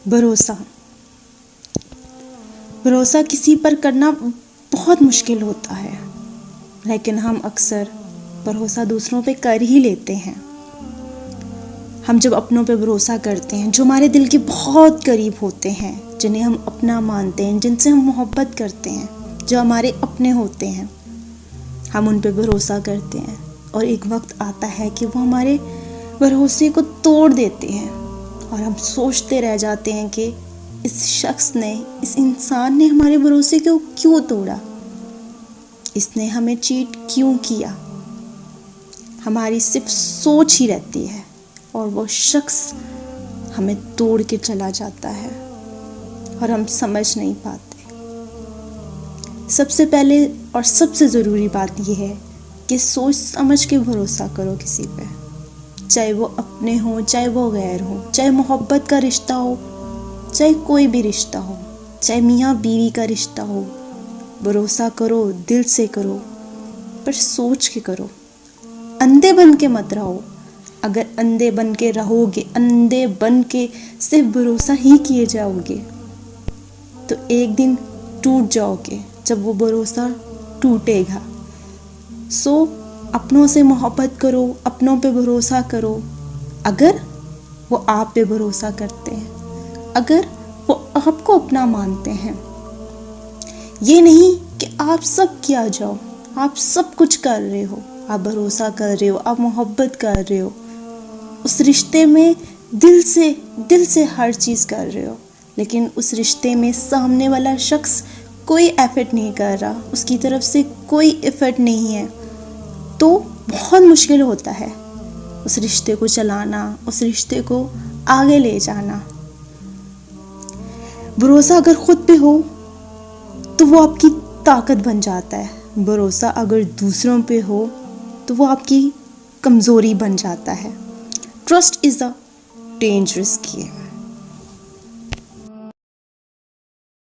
भरोसा भरोसा किसी पर करना बहुत मुश्किल होता है, लेकिन हम अक्सर भरोसा दूसरों पे कर ही लेते हैं। हम जब अपनों पे भरोसा करते हैं, जो हमारे दिल के बहुत करीब होते हैं, जिन्हें हम अपना मानते हैं, जिनसे हम मोहब्बत करते हैं, जो हमारे अपने होते हैं, हम उन पे भरोसा करते हैं और एक वक्त आता है कि वो हमारे भरोसे को तोड़ देते हैं और हम सोचते रह जाते हैं कि इस शख्स ने, इस इंसान ने हमारे भरोसे को क्यों तोड़ा, इसने हमें चीट क्यों किया। हमारी सिर्फ सोच ही रहती है और वो शख्स हमें तोड़ के चला जाता है और हम समझ नहीं पाते। सबसे पहले और सबसे ज़रूरी बात यह है कि सोच समझ के भरोसा करो किसी पे, चाहे वो अपने हो, चाहे वो गैर हो, चाहे मोहब्बत का रिश्ता हो, चाहे कोई भी रिश्ता हो, चाहे मियाँ बीवी का रिश्ता हो। भरोसा करो, दिल से करो, पर सोच के करो। अंधे बन के मत रहो। अगर अंधे बन के रहोगे, अंधे बन के सिर्फ भरोसा ही किए जाओगे, तो एक दिन टूट जाओगे जब वो भरोसा टूटेगा। सो अपनों से मोहब्बत करो, अपनों पे भरोसा करो। अगर वो आप पे भरोसा करते हैं, अगर वो आपको अपना मानते हैं, ये नहीं कि आप सब किया जाओ, आप सब कुछ कर रहे हो, आप भरोसा कर रहे हो, आप मोहब्बत कर रहे हो, उस रिश्ते में दिल से हर चीज़ कर रहे हो, लेकिन उस रिश्ते में सामने वाला शख्स कोई एफर्ट नहीं कर रहा, उसकी तरफ से कोई एफर्ट नहीं है, तो बहुत मुश्किल होता है उस रिश्ते को चलाना, उस रिश्ते को आगे ले जाना। भरोसा अगर खुद पे हो तो वो आपकी ताकत बन जाता है। भरोसा अगर दूसरों पे हो तो वो आपकी कमज़ोरी बन जाता है। Trust is a dangerous game.